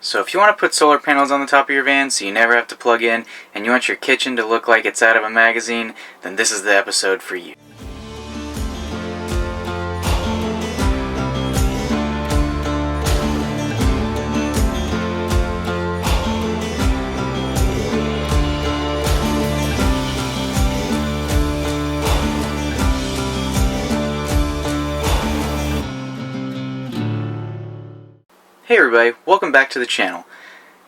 So if you want to put solar panels on the top of your van so you never have to plug in, and you want your kitchen to look like it's out of a magazine, then this is the episode for you. Hey everybody, welcome back to the channel.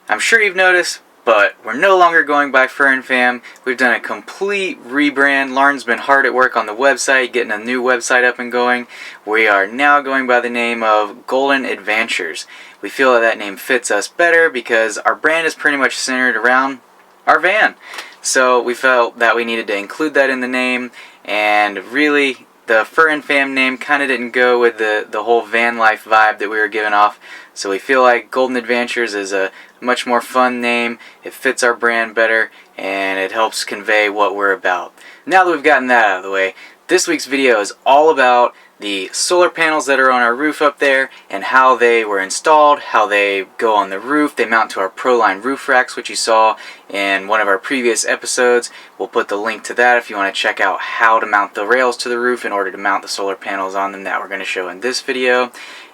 I'm sure you've noticed, but we're no longer going by Fur & Fam. We've done a complete rebrand. Lauren's been hard at work on the website, getting a new website up and going. We are now going by the name of Golden Adventures. We feel that name fits us better because our brand is pretty much centered around our van. So we felt that we needed to include that in the name, and really the Fur & Fam name kind of didn't go with the whole van life vibe that we were giving off. So we feel like Golden Adventures is a much more fun name. It fits our brand better, and it helps convey what we're about. Now that we've gotten that out of the way, this week's video is all about the solar panels that are on our roof up there and how they were installed, how they go on the roof. They mount to our Proline roof racks, which you saw in one of our previous episodes. We'll put the link to that if you want to check out how to mount the rails to the roof in order to mount the solar panels on them that we're going to show in this video.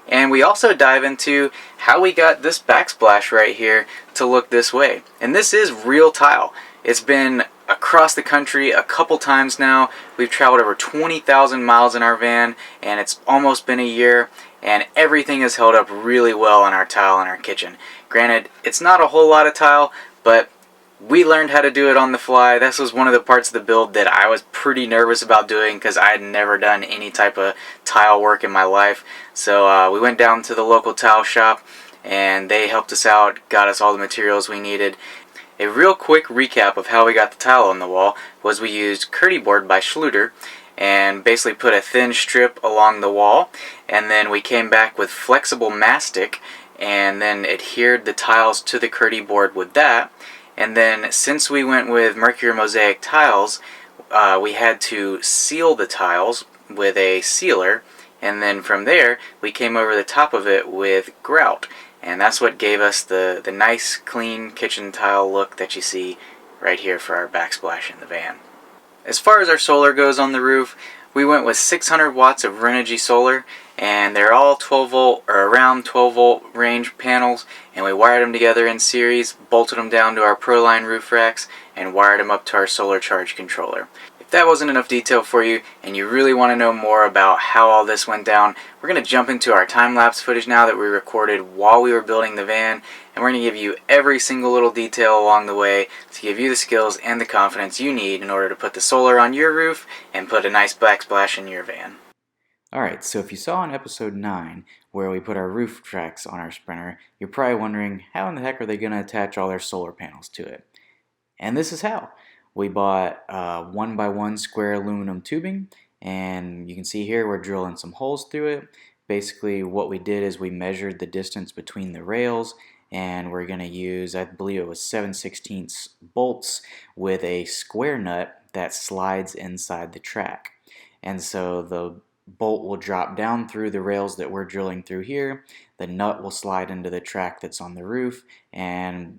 And we also dive into how we got this backsplash right here to look this way. And this is real tile. It's been across the country a couple times now. We've traveled over 20,000 miles in our van, and it's almost been a year, and everything has held up really well on our tile in our kitchen. Granted, it's not a whole lot of tile, but we learned how to do it on the fly. This was one of the parts of the build that I was pretty nervous about doing because I had never done any type of tile work in my life. So we went down to the local tile shop and they helped us out, got us all the materials we needed. A real quick recap of how we got the tile on the wall was we used Kerdi Board by Schluter and basically put a thin strip along the wall, and then we came back with flexible mastic and then adhered the tiles to the Kerdi Board with that. And then since we went with Mercury Mosaic tiles, we had to seal the tiles with a sealer, and then from there we came over the top of it with grout, and that's what gave us the nice clean kitchen tile look that you see right here for our backsplash in the van. As far as our solar goes on the roof, we went with 600 watts of Renogy solar, and they're all 12 volt or around 12 volt range panels, and we wired them together in series, bolted them down to our Proline roof racks, and wired them up to our solar charge controller. If that wasn't enough detail for you and you really want to know more about how all this went down, we're going to jump into our time-lapse footage now that we recorded while we were building the van, and we're going to give you every single little detail along the way to give you the skills and the confidence you need in order to put the solar on your roof and put a nice backsplash in your van. Alright, so if you saw in episode 9 where we put our roof tracks on our Sprinter, you're probably wondering how in the heck are they going to attach all their solar panels to it? And this is how. We bought 1x1 square aluminum tubing, and you can see here we're drilling some holes through it. Basically what we did is we measured the distance between the rails, and we're going to use, I believe it was 7/16 bolts with a square nut that slides inside the track. And so the bolt will drop down through the rails that we're drilling through here. The nut will slide into the track that's on the roof, and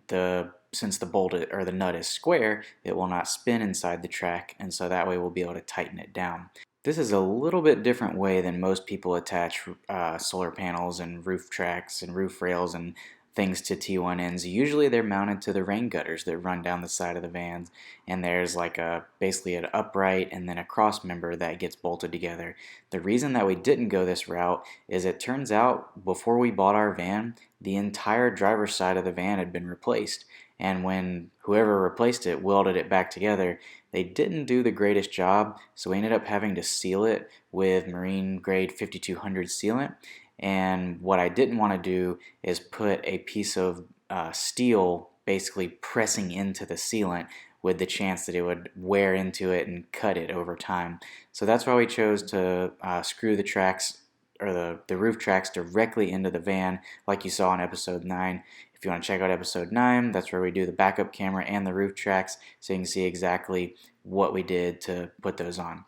since the bolt or the nut is square, it will not spin inside the track, and so that way we'll be able to tighten it down. This is a little bit different way than most people attach solar panels and roof tracks and roof rails and things to T1 ends. Usually they're mounted to the rain gutters that run down the side of the vans, and there's like basically an upright and then a cross member that gets bolted together. The reason that we didn't go this route is it turns out before we bought our van, the entire driver's side of the van had been replaced, and when whoever replaced it welded it back together, they didn't do the greatest job, so we ended up having to seal it with marine grade 5200 sealant. And what I didn't want to do is put a piece of steel basically pressing into the sealant with the chance that it would wear into it and cut it over time. So that's why we chose to screw the tracks or the roof tracks directly into the van like you saw in episode 9. If you want to check out episode 9, that's where we do the backup camera and the roof tracks so you can see exactly what we did to put those on.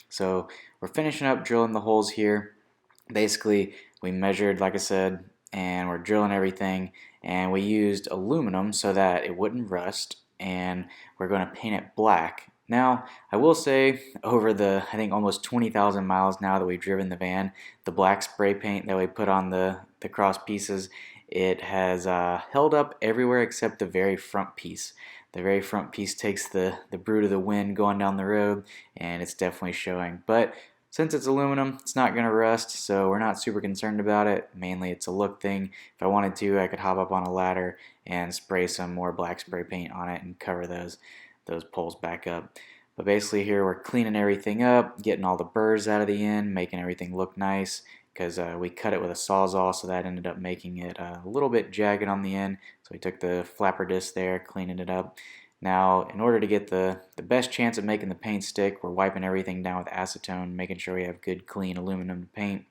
So we're finishing up drilling the holes here. Basically, we measured, like I said, and we're drilling everything, and we used aluminum so that it wouldn't rust, and we're going to paint it black. Now, I will say, over the, I think, almost 20,000 miles now that we've driven the van, the black spray paint that we put on the cross pieces, it has held up everywhere except the very front piece. The very front piece takes the bruit of the wind going down the road, and it's definitely showing. But since it's aluminum, it's not going to rust, so we're not super concerned about it. Mainly it's a look thing. If I wanted to, I could hop up on a ladder and spray some more black spray paint on it and cover those poles back up. But basically here we're cleaning everything up, getting all the burrs out of the end, making everything look nice, because we cut it with a Sawzall, so that ended up making it a little bit jagged on the end. So we took the flapper disc there, cleaning it up. Now, in order to get the best chance of making the paint stick, we're wiping everything down with acetone, making sure we have good, clean aluminum to paint.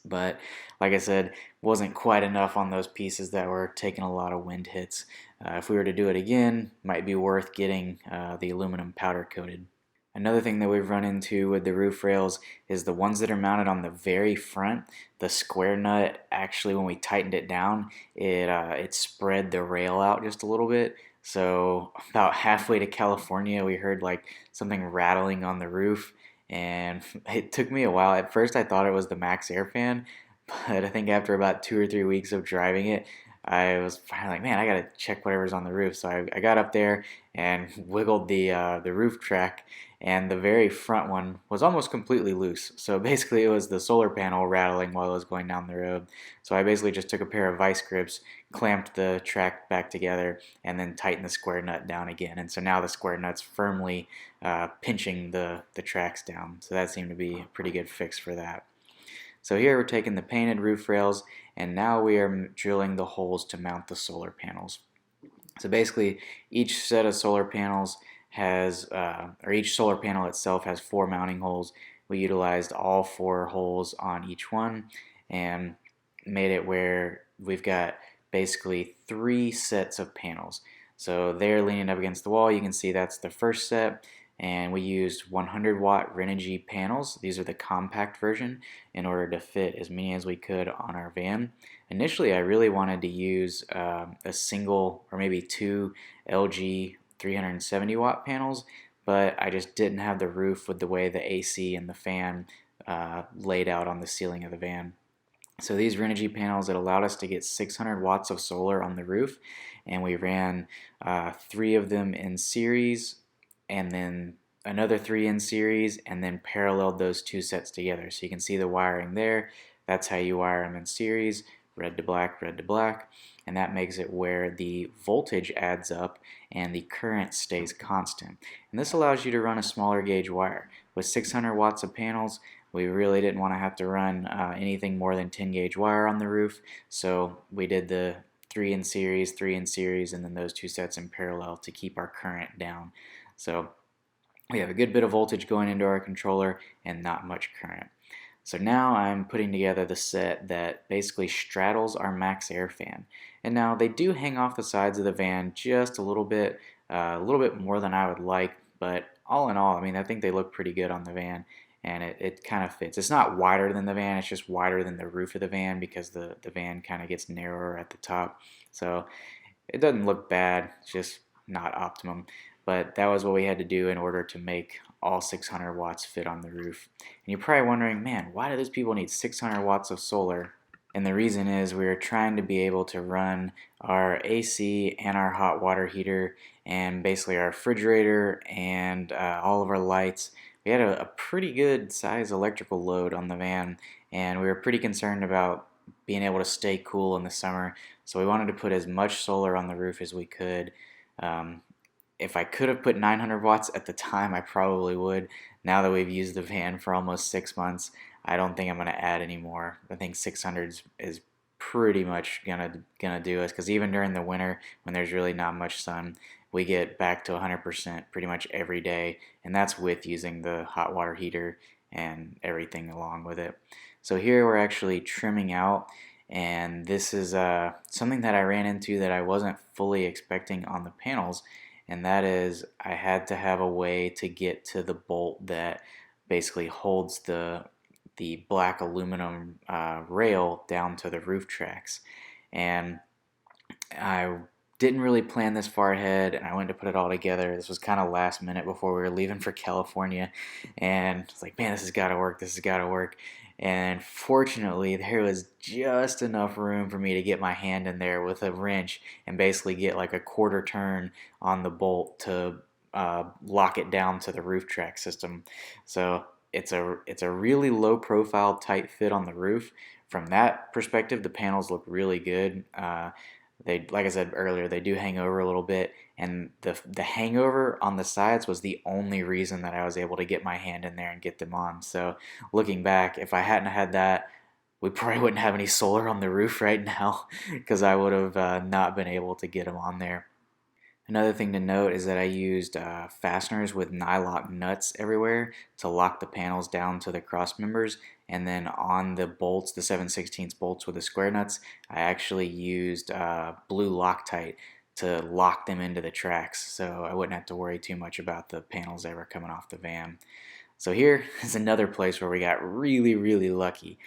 But like I said, wasn't quite enough on those pieces that were taking a lot of wind hits. If we were to do it again, might be worth getting the aluminum powder coated. Another thing that we've run into with the roof rails is the ones that are mounted on the very front. The square nut, actually, when we tightened it down, it spread the rail out just a little bit. So about halfway to California, we heard like something rattling on the roof, and it took me a while. At first, I thought it was the Max Air fan, but I think after about 2 or 3 weeks of driving it, I was finally like, man, I gotta check whatever's on the roof. So I got up there and wiggled the roof track, and the very front one was almost completely loose. So basically, it was the solar panel rattling while it was going down the road. So I basically just took a pair of vice grips, clamped the track back together, and then tightened the square nut down again. And so now the square nut's firmly pinching the tracks down. So that seemed to be a pretty good fix for that. So here we're taking the painted roof rails, and now we are drilling the holes to mount the solar panels. So basically, each set of solar panels has, or each solar panel itself has 4 mounting holes. We utilized all 4 holes on each one and made it where we've got basically 3 sets of panels. So they're leaning up against the wall. You can see that's the first set, and we used 100-watt Renogy panels. These are the compact version in order to fit as many as we could on our van. Initially, I really wanted to use a single or maybe 2 LG 370-watt panels, but I just didn't have the roof with the way the AC and the fan laid out on the ceiling of the van. So these Renogy panels, it allowed us to get 600 watts of solar on the roof, and we ran 3 of them in series, and then another 3 in series, and then paralleled those 2 sets together. So you can see the wiring there. That's how you wire them in series, red to black, and that makes it where the voltage adds up and the current stays constant. And this allows you to run a smaller gauge wire. With 600 watts of panels, we really didn't want to have to run anything more than 10 gauge wire on the roof, so we did the 3 in series, and then those 2 sets in parallel to keep our current down. So we have a good bit of voltage going into our controller and not much current. So now I'm putting together the set that basically straddles our Max Air fan. And now they do hang off the sides of the van just a little bit more than I would like, but all in all, I mean, I think they look pretty good on the van, and it kind of fits. It's not wider than the van, it's just wider than the roof of the van because the van kind of gets narrower at the top. So it doesn't look bad, it's just not optimum. But that was what we had to do in order to make all 600 watts fit on the roof. And you're probably wondering, man, why do those people need 600 watts of solar? And the reason is we were trying to be able to run our AC and our hot water heater and basically our refrigerator and all of our lights. We had a pretty good size electrical load on the van, and we were pretty concerned about being able to stay cool in the summer. So we wanted to put as much solar on the roof as we could. If I could have put 900 watts at the time, I probably would. Now that we've used the van for almost 6 months, I don't think I'm going to add any more. I think 600 is pretty much gonna do us, because even during the winter when there's really not much sun, we get back to 100% pretty much every day, and that's with using the hot water heater and everything along with it. So here we're actually trimming out, and this is something that I ran into that I wasn't fully expecting on the panels, and that is I had to have a way to get to the bolt that basically holds the black aluminum rail down to the roof tracks. And I didn't really plan this far ahead, and I went to put it all together. This was kind of last minute before we were leaving for California, and it's like, man, this has got to work. This has got to work. And fortunately, there was just enough room for me to get my hand in there with a wrench and basically get like a quarter turn on the bolt to lock it down to the roof track system. So it's a really low profile tight fit on the roof. From that perspective, the panels look really good. They, like I said earlier, they do hang over a little bit, and the hangover on the sides was the only reason that I was able to get my hand in there and get them on. So looking back, if I hadn't had that, we probably wouldn't have any solar on the roof right now because I would have not been able to get them on there. Another thing to note is that I used fasteners with nylock nuts everywhere to lock the panels down to the cross members, and then on the bolts, the 7/16 bolts with the square nuts, I actually used blue Loctite to lock them into the tracks, so I wouldn't have to worry too much about the panels ever coming off the van. So here is another place where we got really, really lucky.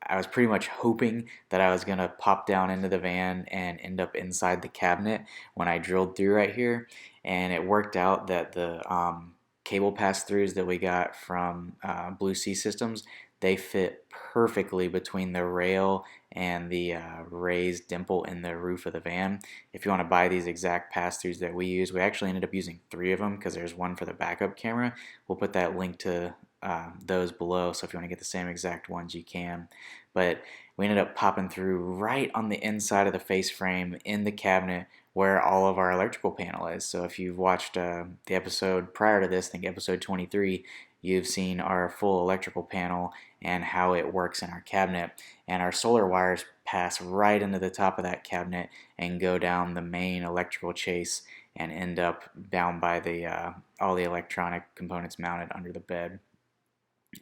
I was pretty much hoping that I was going to pop down into the van and end up inside the cabinet when I drilled through right here. And it worked out that the cable pass-throughs that we got from Blue Sea Systems, they fit perfectly between the rail and the raised dimple in the roof of the van. If you want to buy these exact pass-throughs that we use, we actually ended up using 3 of them because there's one for the backup camera. We'll put that link to those below, so if you want to get the same exact ones, you can. But we ended up popping through right on the inside of the face frame in the cabinet where all of our electrical panel is. So if you've watched the episode prior to this, I think episode 23, you've seen our full electrical panel and how it works in our cabinet. And our solar wires pass right into the top of that cabinet and go down the main electrical chase and end up down by the all the electronic components mounted under the bed.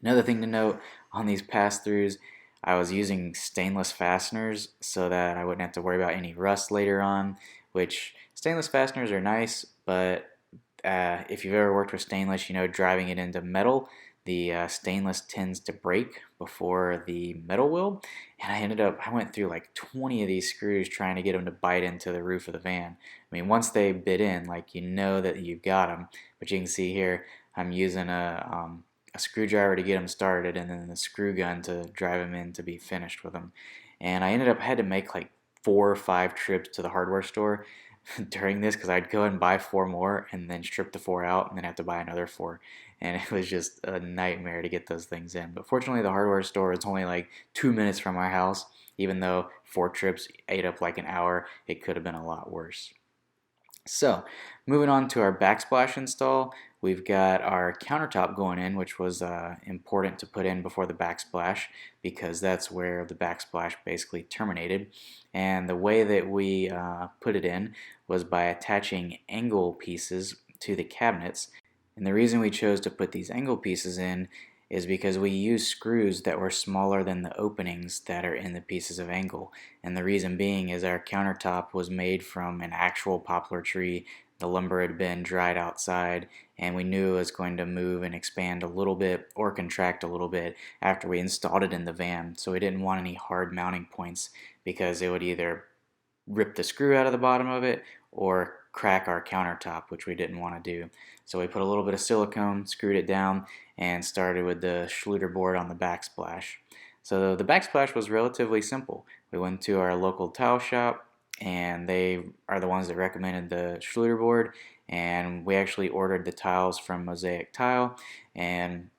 Another thing to note on these pass-throughs, I was using stainless fasteners so that I wouldn't have to worry about any rust later on, which stainless fasteners are nice, but if you've ever worked with stainless, you know driving it into metal, the stainless tends to break before the metal will, and I went through like 20 of these screws trying to get them to bite into the roof of the van. I mean, once they bit in, like, you know that you've got them, but you can see here, I'm using a screwdriver to get them started and then the screw gun to drive them in to be finished with them. And I had to make like 4 or 5 trips to the hardware store during this because I'd go and buy 4 more and then strip the 4 out and then have to buy another 4. And it was just a nightmare to get those things in. But fortunately, the hardware store is only like 2 minutes from my house. Even though 4 trips ate up like an hour, it could have been a lot worse. So, moving on to our backsplash install, we've got our countertop going in, which was important to put in before the backsplash because that's where the backsplash basically terminated. And the way that we put it in was by attaching angle pieces to the cabinets. And the reason we chose to put these angle pieces in is because we used screws that were smaller than the openings that are in the pieces of angle. And the reason being is our countertop was made from an actual poplar tree. The lumber had been dried outside, and we knew it was going to move and expand a little bit or contract a little bit after we installed it in the van. So we didn't want any hard mounting points because it would either rip the screw out of the bottom of it or crack our countertop, which we didn't want to do. So we put a little bit of silicone, screwed it down, and started with the Kerdi board on the backsplash. So the backsplash was relatively simple. We went to our local tile shop, and they are the ones that recommended the Kerdi board, and we actually ordered the tiles from Mosaic Tile, and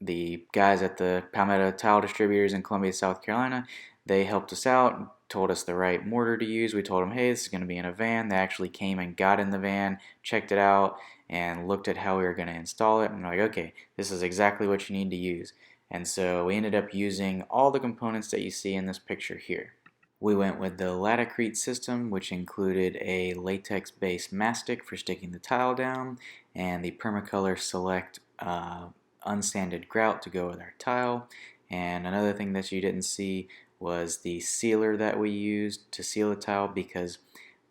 the guys at the Palmetto Tile Distributors in Columbia, South Carolina, they helped us out, told us the right mortar to use. We told them, hey, this is going to be in a van. They actually came and got in the van, checked it out, and looked at how we were going to install it. And they're like, okay, this is exactly what you need to use. And so we ended up using all the components that you see in this picture here. We went with the Latacrete system, which included a latex-based mastic for sticking the tile down, and the Permacolor Select unsanded grout to go with our tile. And another thing that you didn't see was the sealer that we used to seal the tile because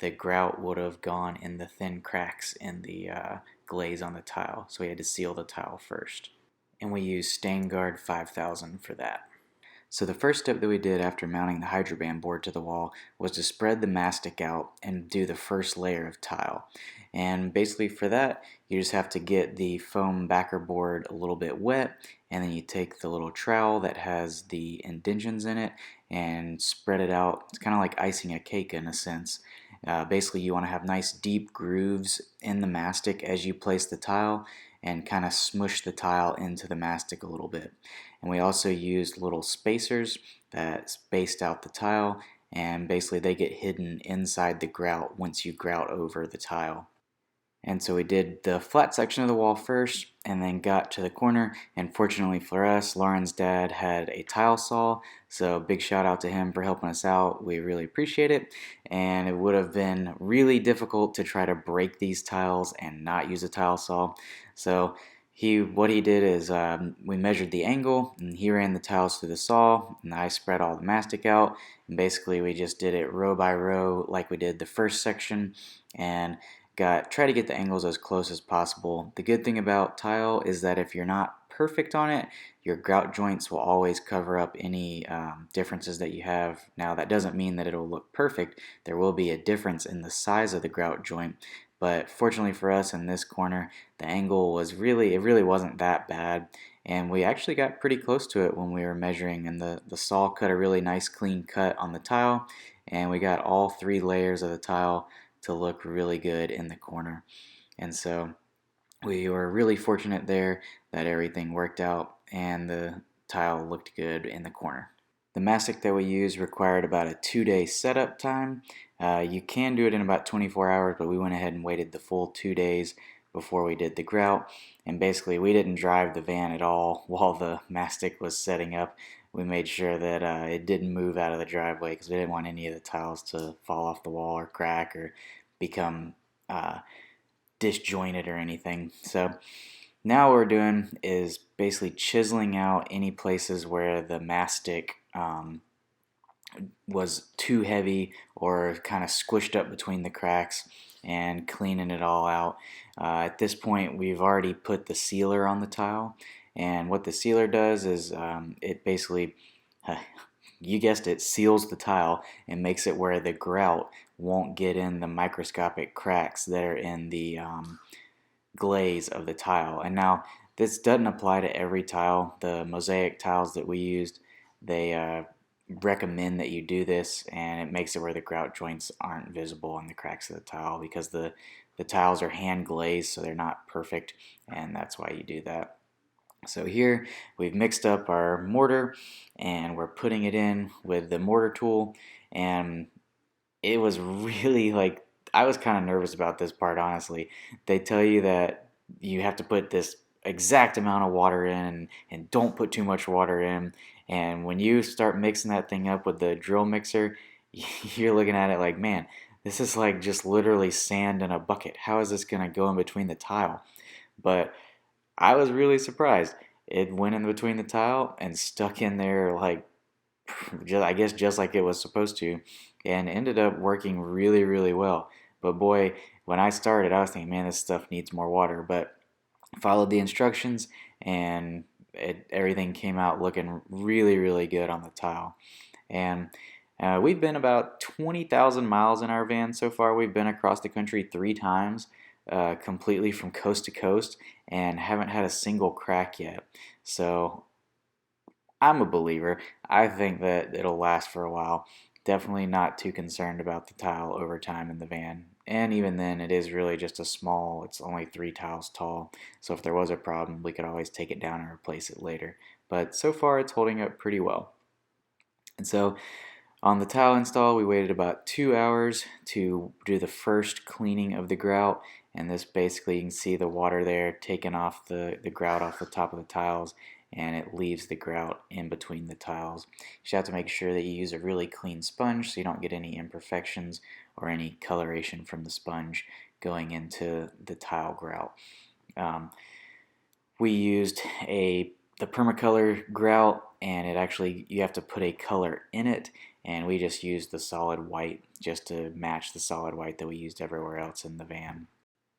the grout would have gone in the thin cracks in the glaze on the tile. So we had to seal the tile first. And we used StainGuard 5000 for that. So the first step that we did after mounting the hydroband board to the wall was to spread the mastic out and do the first layer of tile. And basically for that, you just have to get the foam backer board a little bit wet, and then you take the little trowel that has the indentions in it and spread it out. It's kind of like icing a cake in a sense. Basically you want to have nice deep grooves in the mastic as you place the tile, and kind of smush the tile into the mastic a little bit. And we also used little spacers that spaced out the tile, and basically they get hidden inside the grout once you grout over the tile. And so we did the flat section of the wall first, and then got to the corner, and fortunately for us, Lauren's dad had a tile saw, so big shout out to him for helping us out. We really appreciate it, and it would have been really difficult to try to break these tiles and not use a tile saw. So what he did is we measured the angle, and he ran the tiles through the saw, and I spread all the mastic out, and basically we just did it row by row like we did the first section, and try to get the angles as close as possible. The good thing about tile is that if you're not perfect on it, your grout joints will always cover up any differences that you have. Now that doesn't mean that it'll look perfect. There will be a difference in the size of the grout joint, but fortunately for us in this corner, the angle was it really wasn't that bad, and we actually got pretty close to it when we were measuring, and the saw cut a really nice clean cut on the tile, and we got all 3 layers of the tile to look really good in the corner. And so we were really fortunate there that everything worked out and the tile looked good in the corner. The mastic that we used required about a 2-day setup time. You can do it in about 24 hours, but we went ahead and waited the full 2 days before we did the grout. And basically we didn't drive the van at all while the mastic was setting up. We made sure that it didn't move out of the driveway because we didn't want any of the tiles to fall off the wall or crack or become disjointed or anything. So now what we're doing is basically chiseling out any places where the mastic was too heavy or kind of squished up between the cracks, and cleaning it all out. At this point we've already put the sealer on the tile, and what the sealer does is it basically, you guessed it, seals the tile and makes it where the grout won't get in the microscopic cracks that are in the glaze of the tile. And now this doesn't apply to every tile. The mosaic tiles that we used, they recommend that you do this, and it makes it where the grout joints aren't visible in the cracks of the tile because the tiles are hand glazed, so they're not perfect, and that's why you do that. So here we've mixed up our mortar and we're putting it in with the mortar tool, and it was really I was kind of nervous about this part, honestly. They tell you that you have to put this exact amount of water in and don't put too much water in, and when you start mixing that thing up with the drill mixer, you're looking at it like, man, this is like just literally sand in a bucket. How is this gonna go in between the tile? But I was really surprised. It went in between the tile and stuck in there like, I guess just like it was supposed to, and ended up working really, really well. But boy, when I started, I was thinking, man, this stuff needs more water. But followed the instructions, and everything came out looking really, really good on the tile. And we've been about 20,000 miles in our van so far. We've been across the country 3 times. Completely from coast to coast, and haven't had a single crack yet. So I'm a believer. I think that it'll last for a while. Definitely not too concerned about the tile over time in the van. And even then, it is really just it's only 3 tiles tall. So if there was a problem, we could always take it down and replace it later. But so far, it's holding up pretty well. And so on the tile install, we waited about 2 hours to do the first cleaning of the grout, and this basically, you can see the water there taking off the grout off the top of the tiles, and it leaves the grout in between the tiles. You should have to make sure that you use a really clean sponge so you don't get any imperfections or any coloration from the sponge going into the tile grout. We used the permacolor grout, and you have to put a color in it, and we just used the solid white just to match the solid white that we used everywhere else in the van.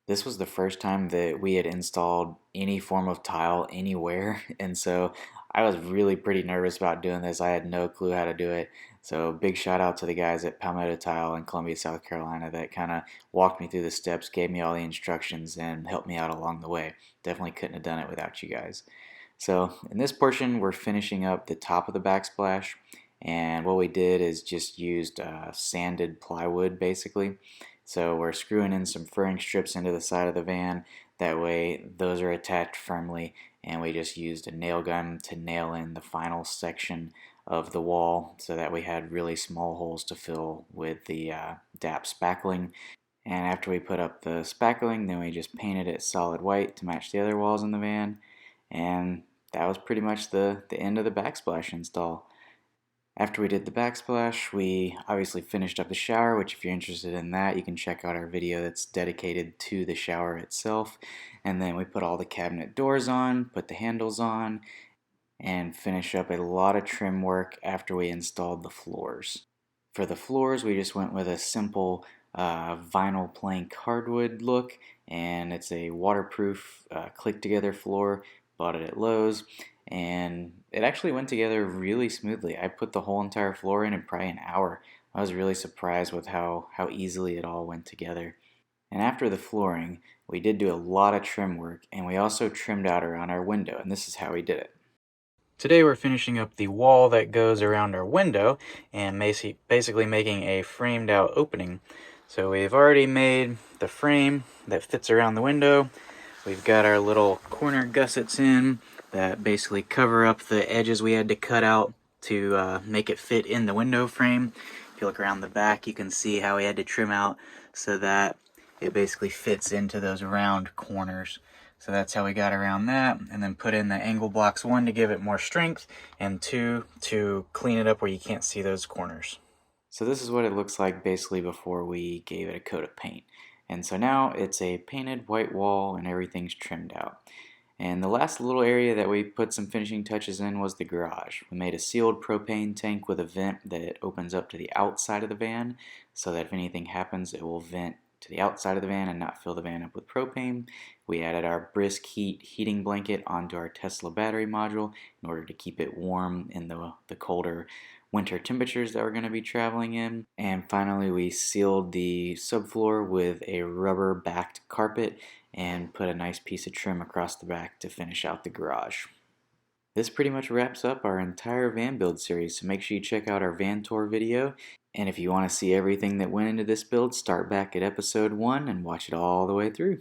This was the first time that we had installed any form of tile anywhere, and so I was really pretty nervous about doing this. I had no clue how to do it. So big shout out to the guys at Palmetto Tile in Columbia, South Carolina that kind of walked me through the steps, gave me all the instructions, and helped me out along the way. Definitely couldn't have done it without you guys. So in this portion, we're finishing up the top of the backsplash, and what we did is just used sanded plywood basically. So we're screwing in some furring strips into the side of the van. That way those are attached firmly, and we just used a nail gun to nail in the final section of the wall so that we had really small holes to fill with the DAP spackling. And after we put up the spackling, then we just painted it solid white to match the other walls in the van. And that was pretty much the end of the backsplash install. After we did the backsplash, we obviously finished up the shower, which if you're interested in that, you can check out our video that's dedicated to the shower itself. And then we put all the cabinet doors on, put the handles on, and finish up a lot of trim work after we installed the floors. For the floors, we just went with a simple vinyl plank hardwood look, and it's a waterproof click-together floor. Bought it at Lowe's, and it actually went together really smoothly. I put the whole entire floor in probably an hour. I was really surprised with how easily it all went together. And after the flooring, we did do a lot of trim work, and we also trimmed out around our window, and this is how we did it. Today we're finishing up the wall that goes around our window and basically making a framed out opening. So we've already made the frame that fits around the window. We've got our little corner gussets in that basically cover up the edges we had to cut out to make it fit in the window frame. If you look around the back, you can see how we had to trim out so that it basically fits into those round corners. So that's how we got around that, and then put in the angle blocks, 1 to give it more strength, and 2 to clean it up where you can't see those corners. So this is what it looks like basically before we gave it a coat of paint. And so now it's a painted white wall and everything's trimmed out. And the last little area that we put some finishing touches in was the garage. We made a sealed propane tank with a vent that opens up to the outside of the van so that if anything happens, it will vent to the outside of the van and not fill the van up with propane. We added our brisk heating blanket onto our Tesla battery module in order to keep it warm in the colder winter temperatures that we're going to be traveling in. And finally, we sealed the subfloor with a rubber backed carpet and put a nice piece of trim across the back to finish out the garage. This pretty much wraps up our entire van build series, so make sure you check out our van tour video. And if you want to see everything that went into this build, start back at episode 1 and watch it all the way through.